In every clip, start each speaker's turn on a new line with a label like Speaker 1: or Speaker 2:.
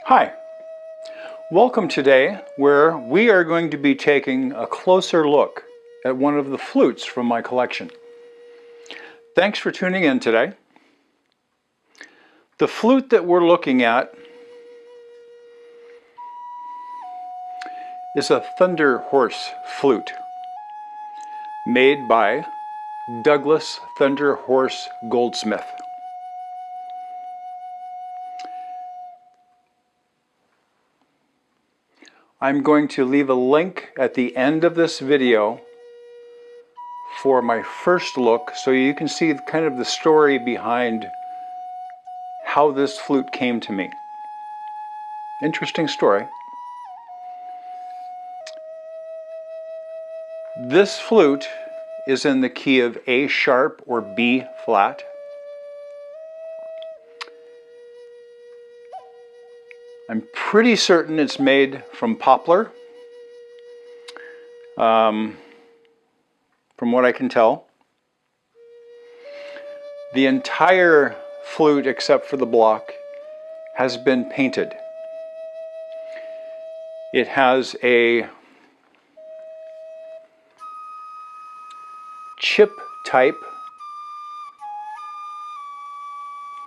Speaker 1: Hi, welcome today where we are going to be taking a closer look at one of the flutes from my collection. Thanks for tuning in today. The flute that we're looking at is a Thunderhorse flute made by Douglas Thunderhorse Goldsmith. I'm going to leave a link at the end of this video for my first look so you can see kind of the story behind how this flute came to me. Interesting story. This flute is in the key of A sharp or B flat. I'm pretty certain it's made from poplar, from what I can tell. The entire flute, except for the block, has been painted. It has a chip type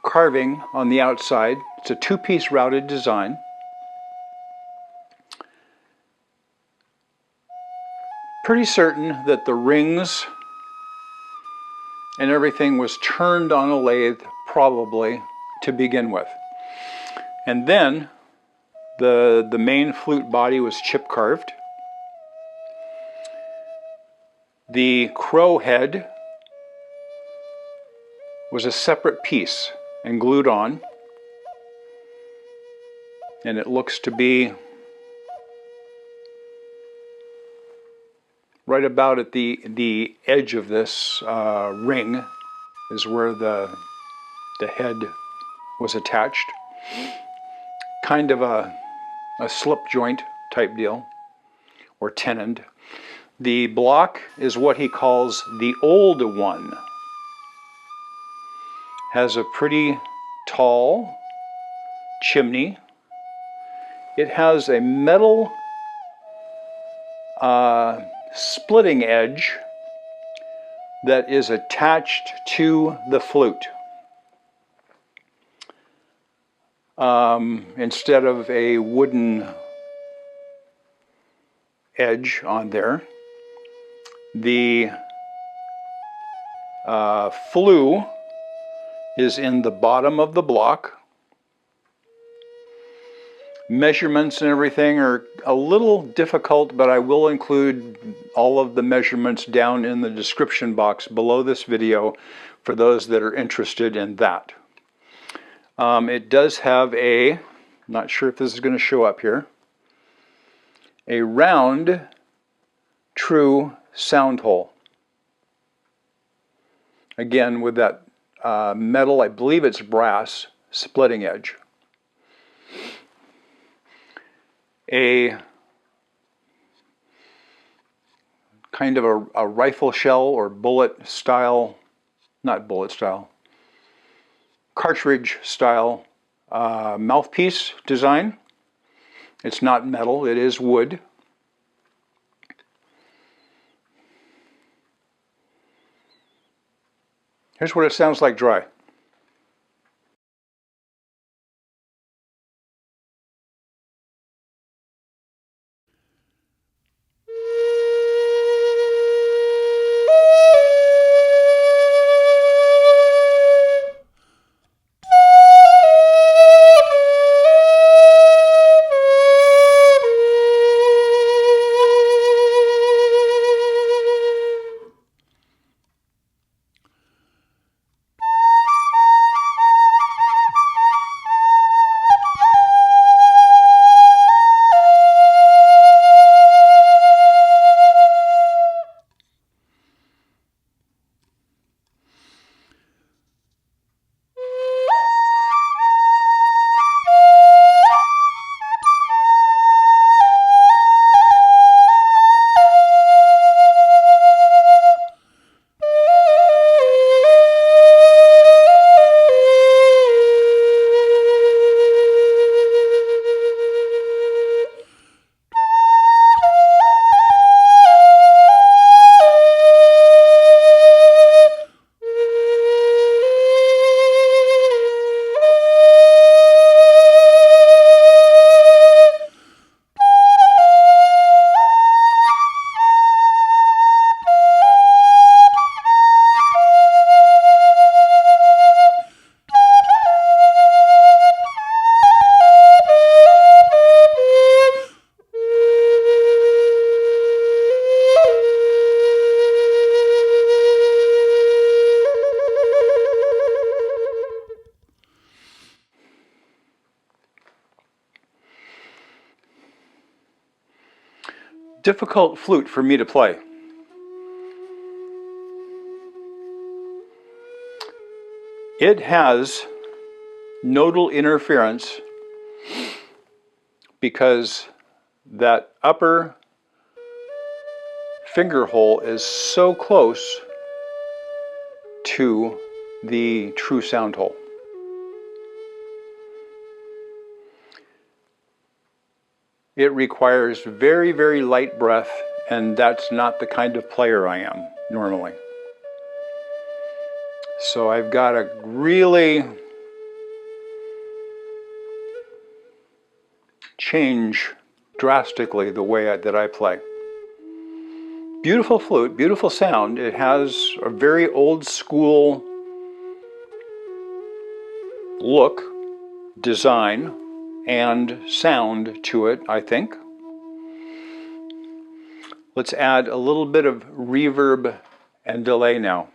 Speaker 1: carving on the outside. It's a two-piece routed design. Pretty certain that the rings and everything was turned on a lathe probably to begin with. And then the main flute body was chip carved. The crow head was a separate piece and glued on, and it looks to be right about at the edge of this ring is where the head was attached. Kind of a slip joint type deal, or tenoned. The block is what he calls the old one. Has a pretty tall chimney. It has a metal splitting edge that is attached to the flute instead of a wooden edge on there. The flue is in the bottom of the block. Measurements and everything are a little difficult, but I will include all of the measurements down in the description box below this video for those that are interested in that. It does have a, not sure if this is going to show up here, a round true sound hole. Again, with that metal, I believe it's brass, splitting edge. A kind of a rifle shell or bullet style, not bullet style, cartridge style mouthpiece design. It's not metal, it is wood. Here's what it sounds like dry. difficult flute for me to play. It has nodal interference because that upper finger hole is so close to the true sound hole. It requires very, very light breath, and that's not the kind of player I am normally. So I've got to really change drastically the way that I play. Beautiful flute, beautiful sound. It has a very old school look, design, and sound to it, I think. Let's add a little bit of reverb and delay now.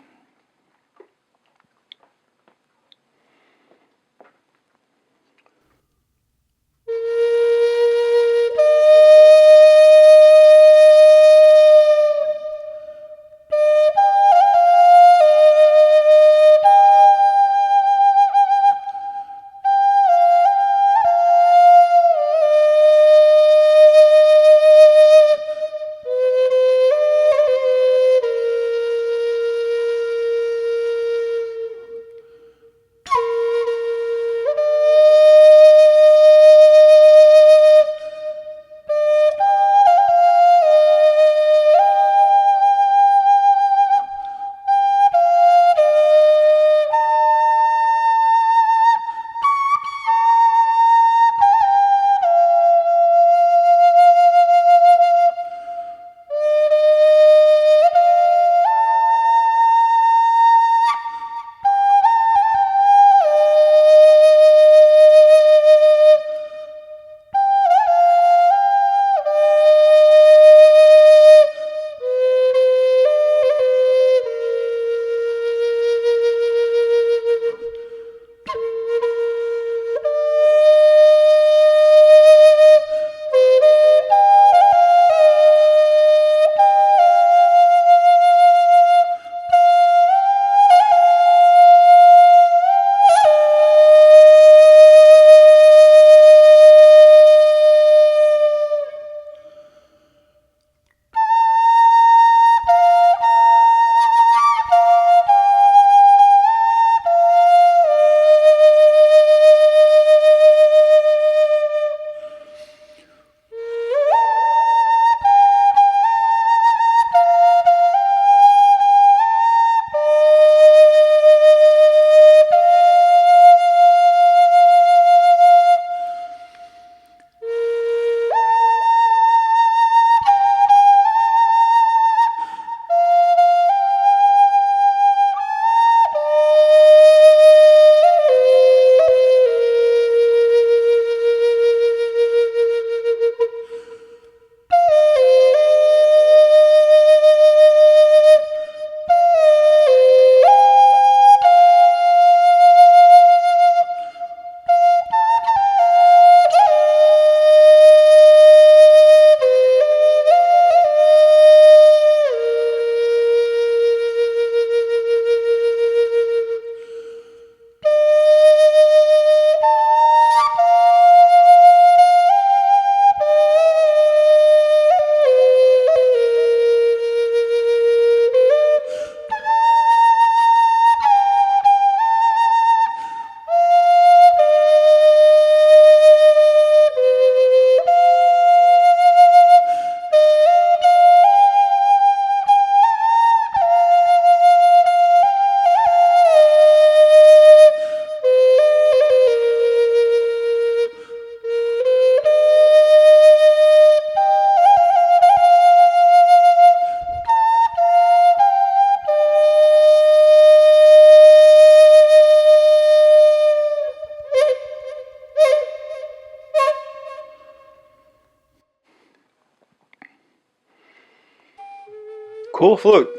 Speaker 1: Cool flute,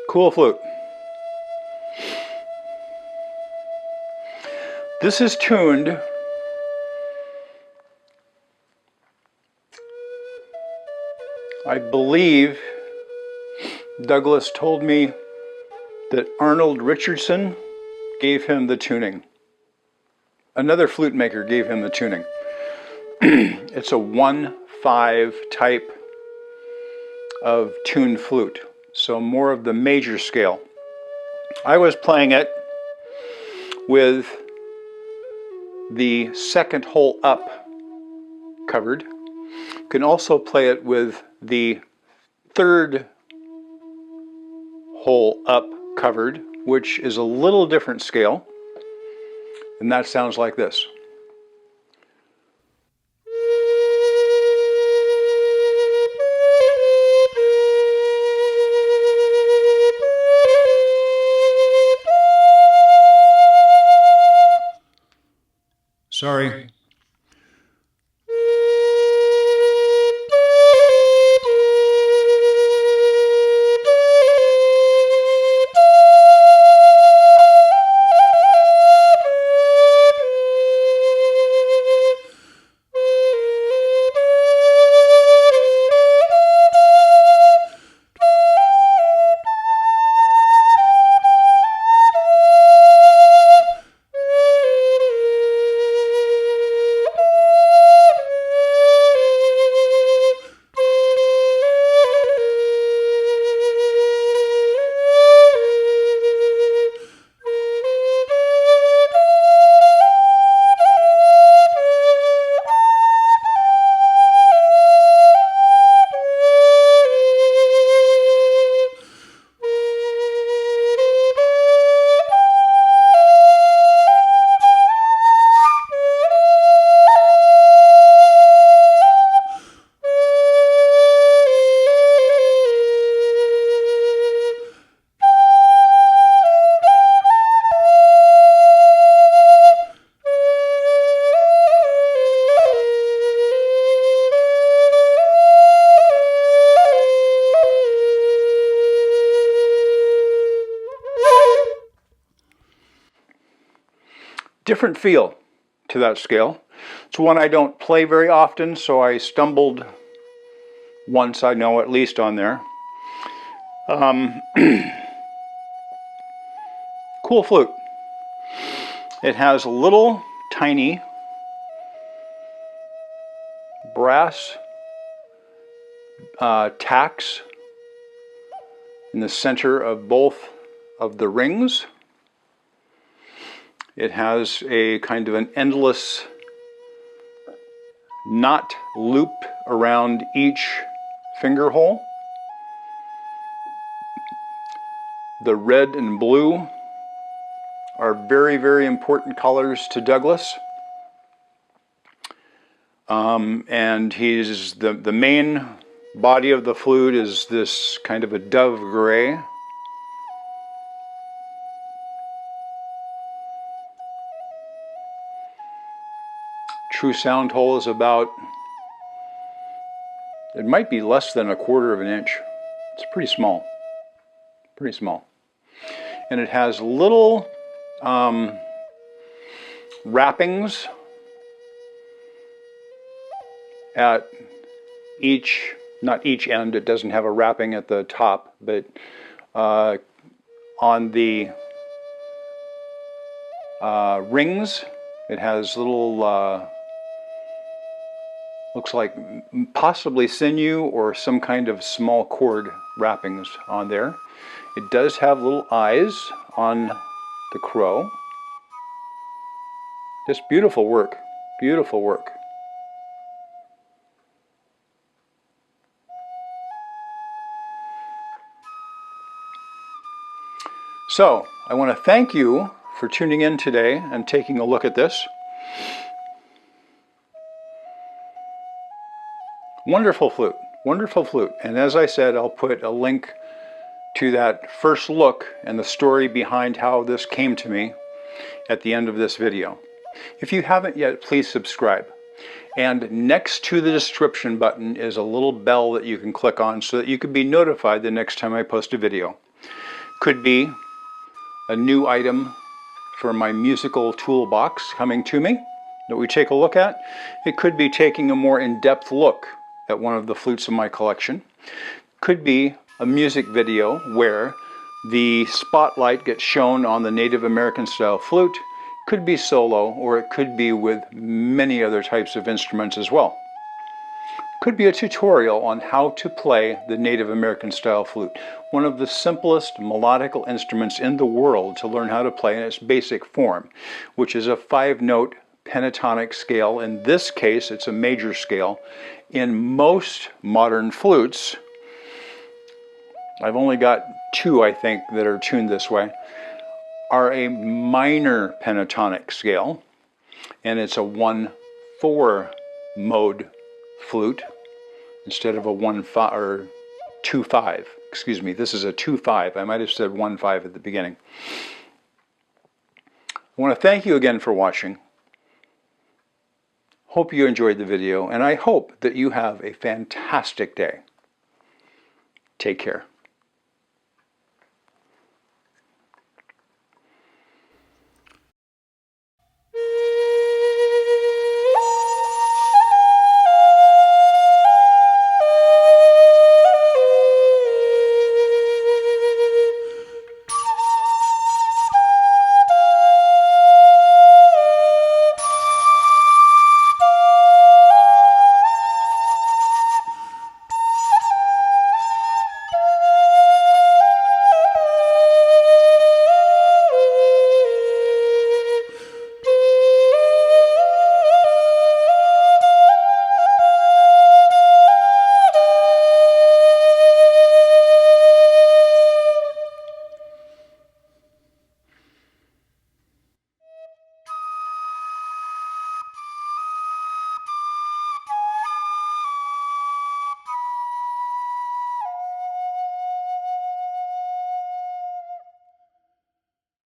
Speaker 1: cool flute. This is tuned I believe Douglas told me that Arnold Richardson gave him the tuning. Another flute maker gave him the tuning. It's a 1/5 type of tuned flute, so more of the major scale. I was playing it with the second hole up covered. You can also play it with the third hole up covered, which is a little different scale, and that sounds like this. Sorry. Different feel to that scale. It's one I don't play very often, so I stumbled once, I know, at least on there. Cool flute. It has little tiny brass tacks in the center of both of the rings. It has a kind of an endless knot loop around each finger hole. The red and blue are very, very important colors to Douglas. And the main body of the flute is this kind of a dove gray. True sound hole is about, it might be less than 1/4 of an inch. It's pretty small, pretty small. And it has little wrappings at each, not each end, it doesn't have a wrapping at the top, but on the rings, it has little looks like possibly sinew or some kind of small cord wrappings on there. It does have little eyes on the crow. Just beautiful work, beautiful work. So, I want to thank you for tuning in today and taking a look at this. Wonderful flute, wonderful flute. And as I said, I'll put a link to that first look and the story behind how this came to me at the end of this video. If you haven't yet, please subscribe. And next to the description button is a little bell that you can click on so that you can be notified the next time I post a video. Could be a new item for my musical toolbox coming to me that we take a look at. It could be taking a more in-depth look at one of the flutes in my collection. Could be a music video where the spotlight gets shown on the Native American style flute. Could be solo, or it could be with many other types of instruments as well. Could be a tutorial on how to play the Native American style flute, one of the simplest melodical instruments in the world to learn how to play in its basic form, which is a 5-note pentatonic scale. In this case, it's a major scale. In most modern flutes, I've only got 2, I think, that are tuned this way, are a minor pentatonic scale, and it's a 1/4 mode flute instead of a 1/5 or 2/5. Excuse me, this is a 2/5. I might have said 1/5 at the beginning. I want to thank you again for watching. Hope you enjoyed the video, and I hope that you have a fantastic day. Take care.